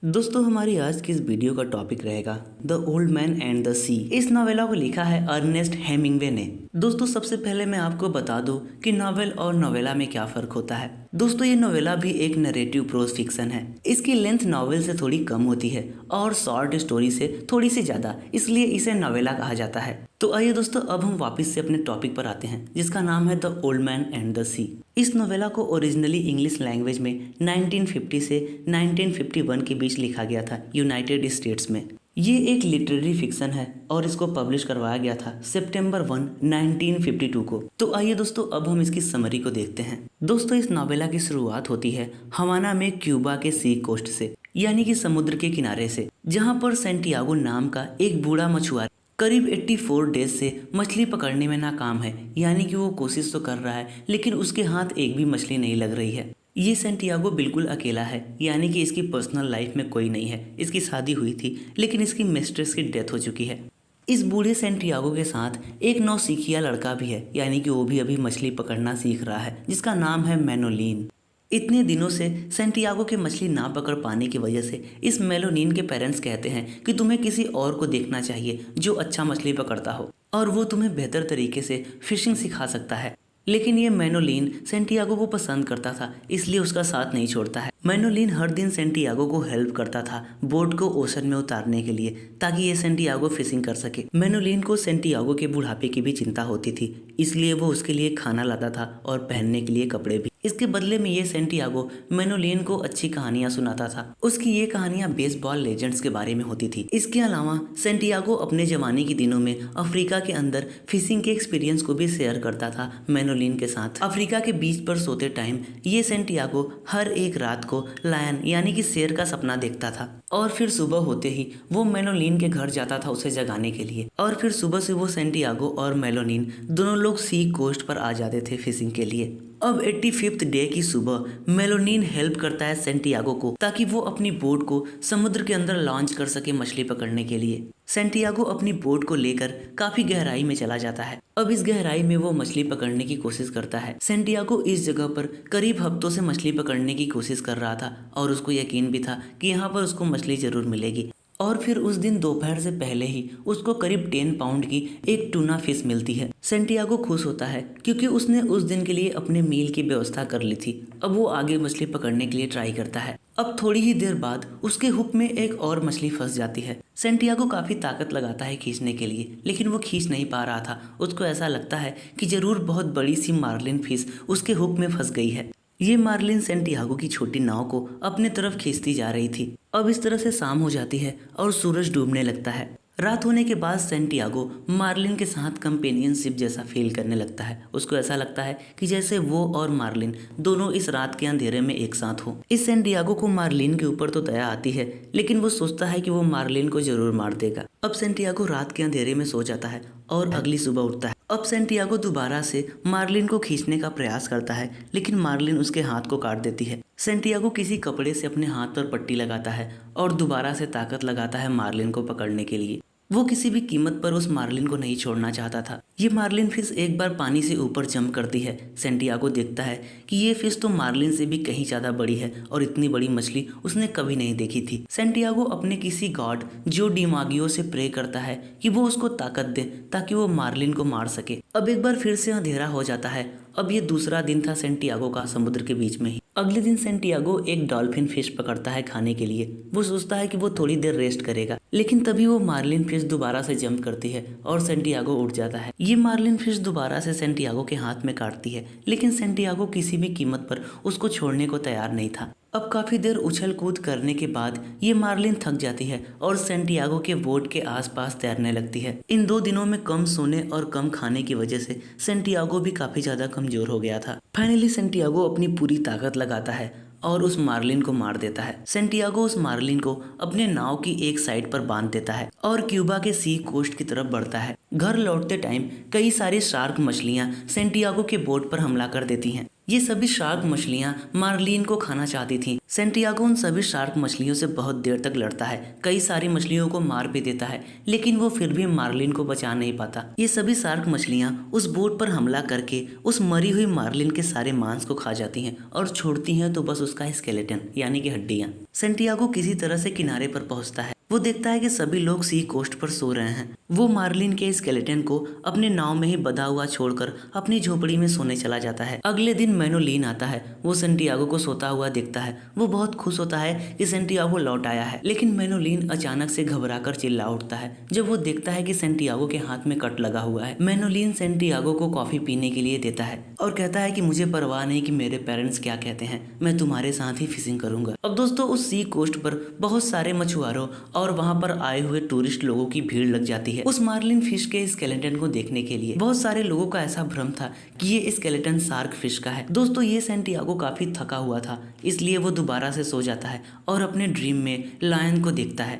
दोस्तों हमारी आज की इस वीडियो का टॉपिक रहेगा The Old Man and the Sea. इस नॉवेला को लिखा है अर्नेस्ट हेमिंग्वे ने। दोस्तों सबसे पहले मैं आपको बता दूं कि नॉवेल और नॉवेला में क्या फर्क होता है। दोस्तों ये नॉवेला भी एक नरेटिव प्रोज फिक्शन है। इसकी लेंथ नॉवेल से थोड़ी कम होती है और शॉर्ट स्टोरी से थोड़ी सी ज्यादा, इसलिए इसे नॉवेला कहा जाता है। तो आइए दोस्तों अब हम वापस से अपने टॉपिक पर आते हैं जिसका नाम है The Old Man and the Sea. इस नोवेला को ओरिजिनली इंग्लिश लैंग्वेज में 1950 से 1951 के बीच लिखा गया था यूनाइटेड स्टेट्स में। ये एक लिटरेरी फिक्शन है और इसको पब्लिश करवाया गया था सितंबर 1, 1952 को। तो आइए दोस्तों अब हम इसकी समरी को देखते हैं। दोस्तों इस नोवेला की शुरुआत होती है हवाना में क्यूबा के सी कोस्ट से, यानी कि समुद्र के किनारे से, जहाँ पर सेंटियागो नाम का एक बूढ़ा मछुआरा करीब 84 डेज से मछली पकड़ने में नाकाम है। यानी कि वो कोशिश तो कर रहा है लेकिन उसके हाथ एक भी मछली नहीं लग रही है। ये सेंटियागो बिल्कुल अकेला है, यानी कि इसकी पर्सनल लाइफ में कोई नहीं है। इसकी शादी हुई थी लेकिन इसकी मिस्ट्रेस की डेथ हो चुकी है। इस बूढ़े सेंटियागो के साथ एक नौसिखिया लड़का भी है, यानी कि वो भी अभी मछली पकड़ना सीख रहा है, जिसका नाम है मैनोलिन। इतने दिनों से सेंटियागो के मछली ना पकड़ पाने की वजह से इस मेलोनिन के पेरेंट्स कहते हैं कि तुम्हें किसी और को देखना चाहिए जो अच्छा मछली पकड़ता हो और वो तुम्हें बेहतर तरीके से फिशिंग सिखा सकता है। लेकिन ये मैनोलिन सेंटियागो को पसंद करता था, इसलिए उसका साथ नहीं छोड़ता है। मैनोलिन हर दिन सेंटियागो को हेल्प करता था बोट को ओशन में उतारने के लिए, ताकि ये सेंटियागो फिशिंग कर सके। मैनोलिन को सेंटियागो के बुढ़ापे की भी चिंता होती थी, इसलिए वो उसके लिए खाना लाता था और पहनने के लिए कपड़े भी। इसके बदले में ये सेंटियागो मैनोलिन को अच्छी कहानियां सुनाता था। उसकी ये कहानियां बेसबॉल लेजेंड्स के बारे में होती थी। इसके अलावा सेंटियागो अपने जवानी के दिनों में अफ्रीका के अंदर फिशिंग के एक्सपीरियंस को भी शेयर करता था मैनोलिन के साथ। अफ्रीका के बीच पर सोते टाइम ये सेंटियागो हर एक रात को लायन यानी कि शेर का सपना देखता था और फिर सुबह होते ही वो मैनोलिन के घर जाता था उसे जगाने के लिए। और फिर सुबह से वो सेंटियागो और मैनोलिन दोनों लोग सी कोस्ट पर आ जाते थे फिशिंग के लिए। अब 85th डे की सुबह मेलोनिन हेल्प करता है सेंटियागो को ताकि वो अपनी बोट को समुद्र के अंदर लॉन्च कर सके मछली पकड़ने के लिए। सेंटियागो अपनी बोट को लेकर काफी गहराई में चला जाता है। अब इस गहराई में वो मछली पकड़ने की कोशिश करता है। सेंटियागो इस जगह पर करीब हफ्तों से मछली पकड़ने की कोशिश कर रहा था और उसको यकीन भी था कि यहाँ पर उसको मछली जरूर मिलेगी। और फिर उस दिन दोपहर से पहले ही उसको करीब 10 पाउंड की एक टूना फिश मिलती है। सेंटियागो खुश होता है क्योंकि उसने उस दिन के लिए अपने मील की व्यवस्था कर ली थी। अब वो आगे मछली पकड़ने के लिए ट्राई करता है। अब थोड़ी ही देर बाद उसके हुक में एक और मछली फंस जाती है। सेंटियागो काफी ताकत लगाता है खींचने के लिए, लेकिन वो खींच नहीं पा रहा था। उसको ऐसा लगता है कि जरूर बहुत बड़ी सी मार्लिन फिश उसके हुक में फंस गई है। ये मार्लिन सेंटियागो की छोटी नाव को अपने तरफ खींचती जा रही थी। अब इस तरह से शाम हो जाती है और सूरज डूबने लगता है। रात होने के बाद सेंटियागो मार्लिन के साथ कंपेनियनशिप जैसा फील करने लगता है। उसको ऐसा लगता है कि जैसे वो और मार्लिन दोनों इस रात के अंधेरे में एक साथ हो। इस सेंटियागो को मार्लिन के ऊपर तो दया आती है, लेकिन वो सोचता है कि वो मार्लिन को जरूर मार देगा। अब सेंटियागो रात के अंधेरे में सो जाता है और अगली सुबह उठता है। अब सेंटियागो दोबारा से मार्लिन को खींचने का प्रयास करता है, लेकिन मार्लिन उसके हाथ को काट देती है। सेंटियागो किसी कपड़े से अपने हाथ पर पट्टी लगाता है और दोबारा से ताकत लगाता है मार्लिन को पकड़ने के लिए। वो किसी भी कीमत पर उस मार्लिन को नहीं छोड़ना चाहता था। ये मार्लिन फिश एक बार पानी से ऊपर जंप करती है। सेंटियागो देखता है कि ये फिश तो मार्लिन से भी कहीं ज्यादा बड़ी है और इतनी बड़ी मछली उसने कभी नहीं देखी थी। सेंटियागो अपने किसी गॉड जो डिमागियो से प्रे करता है कि वो उसको ताकत दे ताकि वो मार्लिन को मार सके। अब एक बार फिर से अंधेरा हो जाता है। अब ये दूसरा दिन था सेंटियागो का समुद्र के बीच में ही। अगले दिन सेंटियागो एक डॉल्फिन फिश पकड़ता है खाने के लिए। वो सोचता है कि वो थोड़ी देर रेस्ट करेगा, लेकिन तभी वो मार्लिन फिश दोबारा से जंप करती है और सेंटियागो उठ जाता है। ये मार्लिन फिश दोबारा से सेंटियागो के हाथ में काटती है, लेकिन सेंटियागो किसी भी कीमत पर उसको छोड़ने को तैयार नहीं था। अब काफी देर उछल कूद करने के बाद ये मार्लिन थक जाती है और सेंटियागो के बोट के आसपास तैरने लगती है। इन 2 दिनों में कम सोने और कम खाने की वजह से सेंटियागो भी काफी ज्यादा कमजोर हो गया था। फाइनली सेंटियागो अपनी पूरी ताकत लगाता है और उस मार्लिन को मार देता है। सेंटियागो उस मार्लिन को अपने नाव की एक साइड पर बांध देता है और क्यूबा के सी कोस्ट की तरफ बढ़ता है। घर लौटते टाइम कई सारी शार्क मछलियां सेंटियागो के बोट पर हमला कर देती हैं। ये सभी शार्क मछलियां मार्लिन को खाना चाहती थीं। सेंटियागो उन सभी शार्क मछलियों से बहुत देर तक लड़ता है, कई सारी मछलियों को मार भी देता है, लेकिन वो फिर भी मार्लिन को बचा नहीं पाता। ये सभी शार्क मछलियां उस बोट पर हमला करके उस मरी हुई मार्लिन के सारे मांस को खा जाती हैं और छोड़ती हैं तो बस उसका स्केलेटन यानी कि हड्डियां। सेंटियागो किसी तरह से किनारे पर पहुंचता है। वो देखता है कि सभी लोग सी कोस्ट पर सो रहे हैं। वो मार्लिन के स्केलेटन को अपने नाव में ही बंधा हुआ छोड़कर अपनी झोपड़ी में सोने चला जाता है। अगले दिन मैनोलिन आता है। वो सेंटियागो को सोता हुआ देखता है। वो बहुत खुश होता है कि सेंटियागो लौट आया है, लेकिन मैनोलिन अचानक से घबराकर चिल्ला उठता है जब वो देखता है कि सेंटियागो के हाथ में कट लगा हुआ है। मैनोलिन सेंटियागो को कॉफी पीने के लिए देता है और कहता है कि मुझे परवाह नहीं कि मेरे पेरेंट्स क्या कहते हैं, मैं तुम्हारे साथ ही फिशिंग करूंगा। अब दोस्तों उस सी कोस्ट पर बहुत सारे मछुआरों और वहां पर आए हुए टूरिस्ट लोगों की भीड़ लग जाती है उस मार्लिन फिश के स्केलेटन को देखने के लिए। बहुत सारे लोगों का ऐसा भ्रम था कि ये स्केलेटन शार्क फिश का है। दोस्तों ये सेंटियागो काफी थका हुआ था, इसलिए वो दोबारा से सो जाता है और अपने ड्रीम में लायन को देखता है।